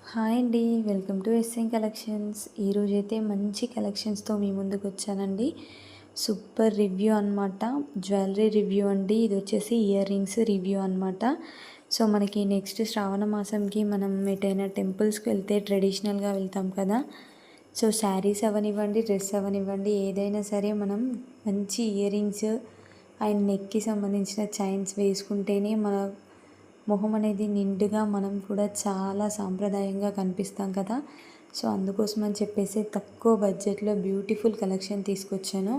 Hi అండి. Welcome to S N collections. ఈరోజైతే మంచి కలెక్షన్స్తో మీ ముందుకు వచ్చానండి. సూపర్ రివ్యూ అనమాట. జ్యువెలరీ రివ్యూ అండి. ఇది వచ్చేసి ఇయర్ రింగ్స్ రివ్యూ అనమాట. సో మనకి నెక్స్ట్ శ్రావణ మాసంకి మనం ఎటైనా టెంపుల్స్కి వెళ్తే ట్రెడిషనల్గా వెళ్తాం కదా. సో శారీస్ అవనివ్వండి, డ్రెస్ అవనివ్వండి, ఏదైనా సరే మనం మంచి ఇయర్ రింగ్స్ అండ్ నెక్కి సంబంధించిన చైన్స్ వేసుకుంటేనే మన మొహం అనేది నిండుగా మనం కూడా చాలా సాంప్రదాయంగా కనిపిస్తాం కదా. సో అందుకోసం అని చెప్పేసి తక్కువ బడ్జెట్లో బ్యూటిఫుల్ కలెక్షన్ తీసుకొచ్చాను.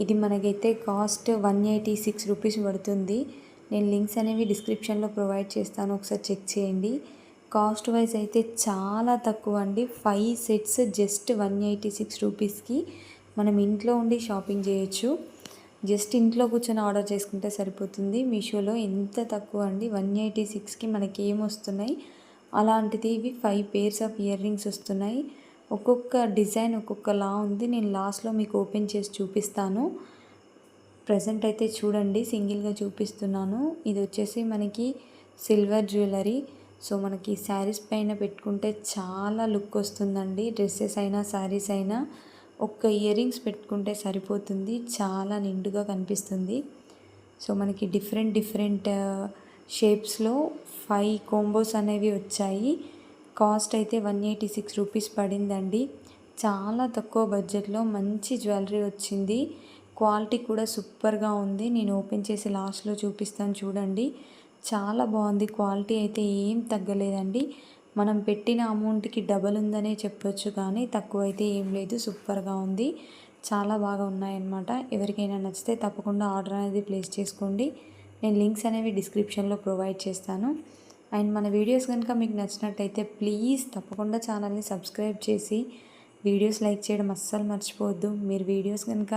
ఇది మనకైతే కాస్ట్ 186 రూపీస్ పడుతుంది. నేను లింక్స్ అనేవి డిస్క్రిప్షన్లో ప్రొవైడ్ చేస్తాను, ఒకసారి చెక్ చేయండి. కాస్ట్ వైజ్ అయితే చాలా తక్కువ అండి. 5 సెట్స్ జస్ట్ 186 రూపీస్కి మనం ఇంట్లో ఉండి షాపింగ్ చేయొచ్చు. జస్ట్ ఇంట్లో కూర్చొని ఆర్డర్ చేసుకుంటే సరిపోతుంది. మీషోలో ఎంత తక్కువ అండి, 186కి మనకి ఏమొస్తున్నాయి. అలాంటిది ఇవి 5 పేర్స్ ఆఫ్ ఇయర్ రింగ్స్ వస్తున్నాయి. ఒక్కొక్క డిజైన్ ఒక్కొక్కలా ఉంది. నేను లాస్ట్లో మీకు ఓపెన్ చేసి చూపిస్తాను. ప్రజెంట్ అయితే చూడండి, సింగిల్గా చూపిస్తున్నాను. ఇది వచ్చేసి మనకి సిల్వర్ జ్యువెలరీ. సో మనకి శారీస్ పైన పెట్టుకుంటే చాలా లుక్ వస్తుందండి. డ్రెస్సెస్ అయినా శారీస్ అయినా ఒక్క ఇయర్ రింగ్స్ పెట్టుకుంటే సరిపోతుంది, చాలా నిండుగా కనిపిస్తుంది. సో మనకి డిఫరెంట్ షేప్స్లో 5 కోంబోస్ అనేవి వచ్చాయి. కాస్ట్ అయితే 186 రూపీస్ పడిందండి. చాలా తక్కువ బడ్జెట్లో మంచి జ్యువెలరీ వచ్చింది. క్వాలిటీ కూడా సూపర్గా ఉంది. నేను ఓపెన్ చేసి లాస్ట్లో చూపిస్తాను చూడండి. చాలా బాగుంది. క్వాలిటీ అయితే ఏం తగ్గలేదండి. మనం పెట్టిన అమౌంట్కి డబల్ ఉందనే చెప్పొచ్చు, కానీ తక్కువ అయితే ఏం లేదు. సూపర్గా ఉంది, చాలా బాగా ఉన్నాయన్నమాట. ఎవరికైనా నచ్చితే తప్పకుండా ఆర్డర్ అనేది ప్లేస్ చేసుకోండి. నేను లింక్స్ అనేవి డిస్క్రిప్షన్లో ప్రొవైడ్ చేస్తాను. అండ్ మన వీడియోస్ కనుక మీకు నచ్చినట్టయితే ప్లీజ్ తప్పకుండా ఛానల్ని సబ్స్క్రైబ్ చేసి వీడియోస్ లైక్ చేయడం అస్సలు మర్చిపోవద్దు. మీరు వీడియోస్ కనుక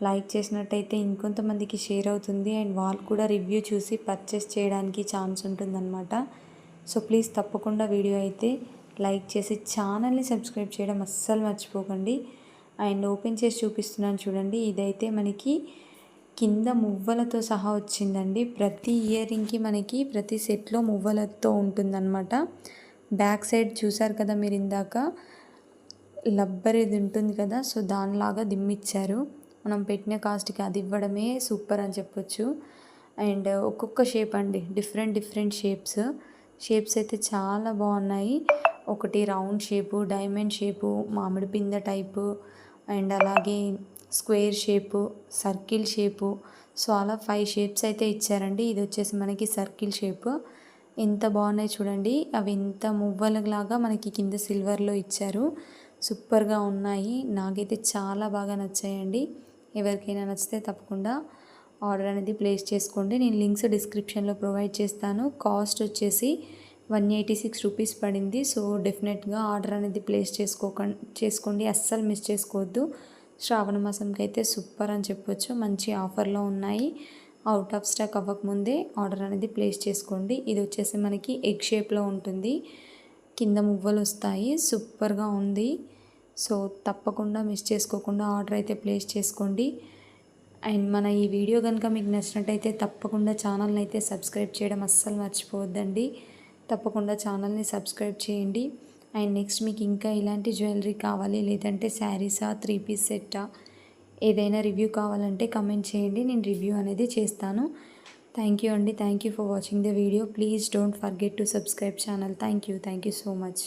లైక్ చేసినట్టయితే ఇంకొంతమందికి షేర్ అవుతుంది అండ్ వాళ్ళు కూడా రివ్యూ చూసి పర్చేస్ చేయడానికి ఛాన్స్ ఉంటుందన్నమాట. సో ప్లీజ్ తప్పకుండా వీడియో అయితే లైక్ చేసి ఛానల్ని సబ్స్క్రైబ్ చేయడం అస్సలు మర్చిపోకండి. అండ్ ఓపెన్ చేసి చూపిస్తున్నాను చూడండి. ఇదైతే మనకి కింద మువ్వలతో సహా వచ్చిందండి. ప్రతి ఇయర్ రింగ్కి మనకి ప్రతి సెట్లో మువ్వలతో ఉంటుందన్నమాట. బ్యాక్ సైడ్ చూసారు కదా మీరు ఇందాక, లబ్బర్ ఇది ఉంటుంది కదా, సో దానిలాగా దిమ్మిచ్చారు. మనం పెట్టిన కాస్ట్కి అది ఇవ్వడమే సూపర్ అని చెప్పొచ్చు. అండ్ ఒక్కొక్క షేప్ అండి, డిఫరెంట్ షేప్స్ అయితే చాలా బాగున్నాయి. ఒకటి రౌండ్ షేపు, డైమండ్ షేపు, మామిడి పిందె టైపు, అండ్ అలాగే square shape, circle shape. So అలా 5 షేప్స్ అయితే ఇచ్చారండి. ఇది వచ్చేసి మనకి సర్కిల్ షేపు. ఎంత బాగున్నాయి చూడండి. అవి ఎంత మువ్వలలాగా మనకి కింద సిల్వర్లో ఇచ్చారు. సూపర్గా ఉన్నాయి. నాకైతే చాలా బాగా నచ్చాయండి. ఎవరికైనా నచ్చితే తప్పకుండా ఆర్డర్ అనేది ప్లేస్ చేసుకోండి. నేను లింక్స్ డిస్క్రిప్షన్లో ప్రొవైడ్ చేస్తాను. కాస్ట్ వచ్చేసి 186 రూపీస్ పడింది. సో డెఫినెట్గా ఆర్డర్ అనేది ప్లేస్ చేసుకోండి, అస్సలు మిస్ చేసుకోవద్దు. శ్రావణ మాసంకి అయితే సూపర్ అని చెప్పొచ్చు. మంచి ఆఫర్లో ఉన్నాయి. అవుట్ ఆఫ్ స్టాక్ అవ్వకముందే ఆర్డర్ అనేది ప్లేస్ చేసుకోండి. ఇది వచ్చేసి మనకి ఎగ్ షేప్లో ఉంటుంది, కింద మువ్వలు వస్తాయి. సూపర్గా ఉంది. సో తప్పకుండా మిస్ చేసుకోకుండా ఆర్డర్ అయితే ప్లేస్ చేసుకోండి. అండ్ మన ఈ వీడియో కనుక మీకు నచ్చినట్టయితే తప్పకుండా ఛానల్ని అయితే సబ్స్క్రైబ్ చేయడం అస్సలు మర్చిపోవద్దండి. తప్పకుండా ఛానల్ని సబ్స్క్రైబ్ చేయండి. అండ్ నెక్స్ట్ మీకు ఇంకా ఇలాంటి జ్యువెలరీ కావాలి, లేదంటే శారీసా, 3 పీస్ సెట్టా, ఏదైనా రివ్యూ కావాలంటే కమెంట్ చేయండి, నేను రివ్యూ అనేది చేస్తాను. థ్యాంక్ యూ అండి. Thank you for watching the video. Please don't forget to subscribe channel. Thank you so much.